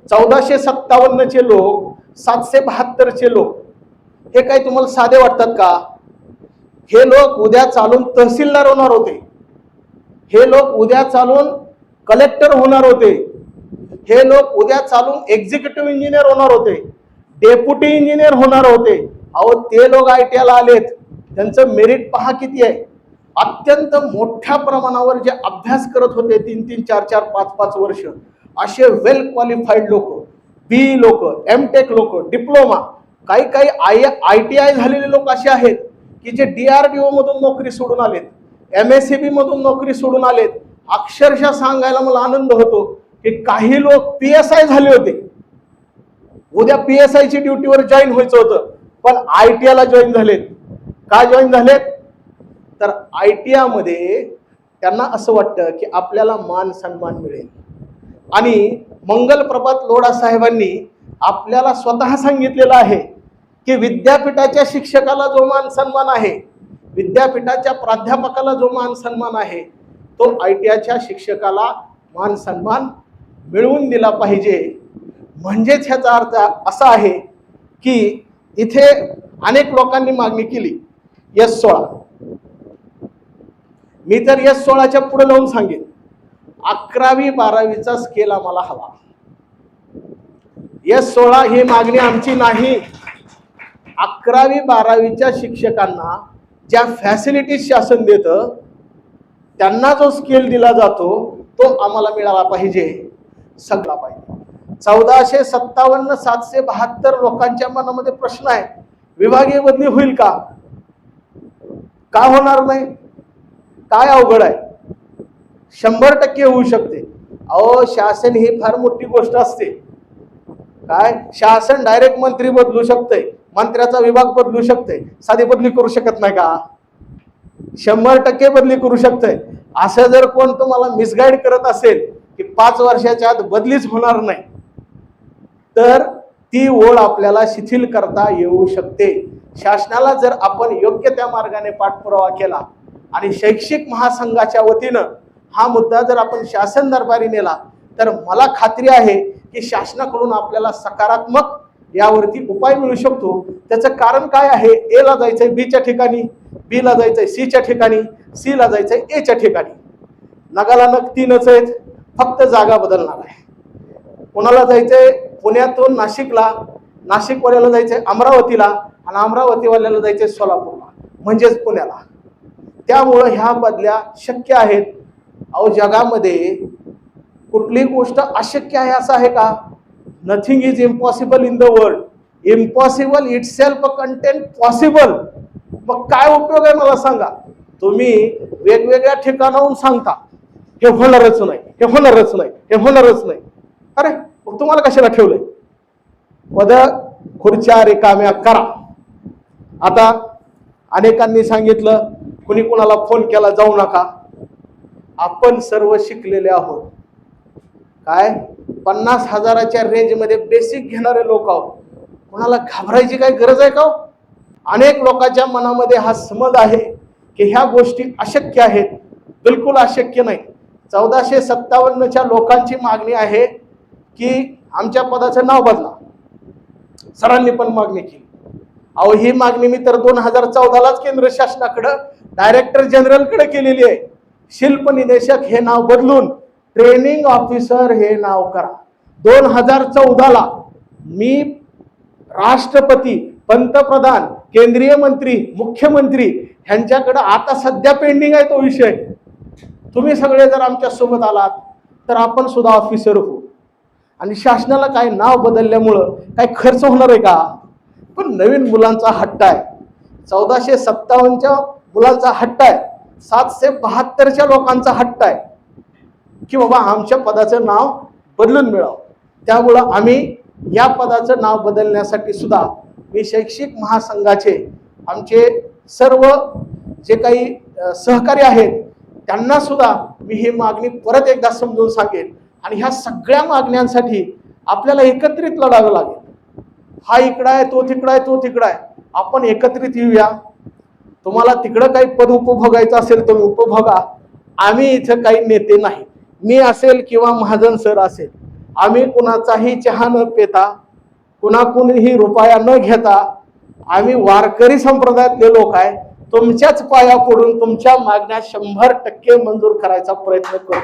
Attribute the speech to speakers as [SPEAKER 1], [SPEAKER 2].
[SPEAKER 1] 1457 चे लोक, 772 चे लोक, हे काही तुम्हाला साधे वाटतात का? हे लोक उद्या चालून तहसीलदार होणार होते, हे लोक उद्या चालून कलेक्टर होणार होते, हे लोक उद्या चालून एक्झिक्युटिव्ह इंजिनियर होणार होते, डेप्युटी इंजिनियर होणार होते. अहो ते लोक आयटीआयला आलेत, त्यांचं मेरिट पहा किती आहे. अत्यंत मोठ्या प्रमाणावर जे अभ्यास करत होते 3-3, 4-4, 5-5 वर्ष, असे वेल क्वालिफाईड लोक, बी लोक, एमटेक लोक, डिप्लोमा, काही काही आयटीआय झालेले लोक असे आहेत की जे DRDO मधून नोकरी सोडून आलेत, MSCB मधून नोकरी सोडून आलेत. अक्षरशः सांगायला मला आनंद होतो की काही लोक PSI झाले होते, उद्या PSI ची ड्युटीवर जॉईन व्हायचं होतं, पण आयटीआयला जॉईन झालेत. का जॉईन झालेत? तर आयटीआय मध्ये त्यांना असं वाटतं की आपल्याला मान सन्मान मिळेल. आणि मंगल प्रभात लोढा साहेबांनी आपल्याला स्वतः सांगितलेलं आहे की विद्यापीठाच्या शिक्षकाला जो मान सन्मान आहे, विद्यापीठाच्या प्राध्यापकाला जो मान सन्मान आहे, तो आयटीआयच्या शिक्षकाला मान सन्मान मिळवून दिला पाहिजे. म्हणजेच ह्याचा अर्थ असा आहे की इथे अनेक लोकांनी मागणी केली S16. मी तर S16च्या पुढे जाऊन सांगेन 11वी-12वीचा स्केल आम्हाला हवा. S16 ही मागणी आमची नाही. 11वी-12वीच्या शिक्षकांना ज्या फॅसिलिटीज शासन देतं, त्यांना जो स्केल दिला जातो तो आम्हाला मिळाला पाहिजे, सगळा पाहिजे. 1457, 772 लोकांच्या मनामध्ये प्रश्न आहे, विभागीय बदली होईल का? का होणार नाही? काय अवघड आहे? 100% होऊ शकते. अहो शासन ही फार मोठी गोष्ट असते. काय शासन डायरेक्ट मंत्री बदलू शकते, मंत्र्याचा विभाग बदलू शकते, साधी बदली करू शकत नाही का? 100% बदली करू शकते. असं जर कोण तुम्हाला मिसगाईड करत असेल की 5 वर्षाच्या आत बदलीच होणार नाही, तर ती ओळ आपल्याला शिथिल करता येऊ शकते. शासनाला जर आपण योग्य त्या मार्गाने पाठपुरावा केला आणि शैक्षिक महासंघाच्या वतीनं हा मुद्दा जर आपण शासन दरबारी नेला, तर मला खात्री आहे की शासनाकडून आपल्याला सकारात्मक यावरती उपाय मिळू शकतो. त्याचं कारण काय आहे? A ला जायचंय B च्या ठिकाणी, B ला जायचंय C च्या ठिकाणी, C ला जायचंय A च्या ठिकाणी. नगाला नग 3च आहेत, फक्त जागा बदलणार आहे. कोणाला जायचंय पुण्यातून नाशिकला, नाशिकवाल्याला जायचंय अमरावतीला, आणि अमरावतीवाल्याला जायचंय सोलापूरला, म्हणजेच पुण्याला. त्यामुळं ह्या बदल्या शक्य आहेत. अहो जगामध्ये कुठली गोष्ट अशक्य आहे असं आहे का? Nothing is impossible in the world, impossible itself content possible. मग काय उपयोग आहे मला सांगा? तुम्ही वेगवेगळ्या ठिकाणाहून सांगता हे होणारच नाही, हे होणारच नाही, हे होणारच नाही. अरे मग तुम्हाला कशाला ठेवलंय? पद खुर्च्या रिकाम्या करा. आता अनेकांनी सांगितलं, कुणी कुणाला फोन केला जाऊ नका. आपण सर्व शिकलेले आहोत. काय 50,000च्या रेंजमध्ये बेसिक घेणारे लोक आहोत. कोणाला घाबरायची काय गरज आहे का? अनेक लोकांच्या मनामध्ये हा समज आहे की ह्या गोष्टी अशक्य आहेत. बिलकुल अशक्य नाही. 1457च्या लोकांची मागणी आहे की आमच्या पदाचं नाव बदला. सरांनी पण मागणी केली. अहो ही मागणी मी तर 2014लाच केंद्र शासनाकडे डायरेक्टर जनरलकडे केलेली आहे. शिल्प निदेशक हे नाव बदलून ट्रेनिंग ऑफिसर हे नाव करा. 2014ला मी राष्ट्रपती, पंतप्रधान, केंद्रीय मंत्री, मुख्यमंत्री ह्यांच्याकडे आता सध्या पेंडिंग आहे तो विषय. तुम्ही सगळे जर आमच्या सोबत आलात तर आपण सुद्धा ऑफिसर होऊ. आणि शासनाला काय नाव बदलल्यामुळं काय खर्च होणार आहे का? पण नवीन मुलांचा हट्ट आहे. 1457च्या मुलांचा हट्ट आहे, 772च्या लोकांचा हट्ट आहे की बाबा आमच्या पदाचं नाव बदलून मिळावं. त्यामुळं आम्ही या पदाचं नाव बदलण्यासाठी सुद्धा मी शैक्षिक महासंघाचे आमचे सर्व जे काही सहकारी आहेत त्यांना सुद्धा मी ही मागणी परत एकदा समजून सांगेन. आणि ह्या सगळ्या मागण्यांसाठी आपल्याला एकत्रित लढावं लागेल. हा इकडं आहे, तो तिकडं आहे, तो तिकडं आहे. आपण एकत्रित येऊया. तुम्हाला तिकडं काही पद उपभोगायचं असेल तर उपभोगा. आम्ही इथं काही नेते नाही. मी असेल किंवा महाजन सर असेल, आम्ही कुणाचाही चहा न पिता कुणाकुणीही रुपया न घेता आम्ही वारकरी संप्रदायातले लोक आहे, तुमच्याच पाया पडून तुमच्या मागण्या 100% मंजूर करायचा प्रयत्न करू.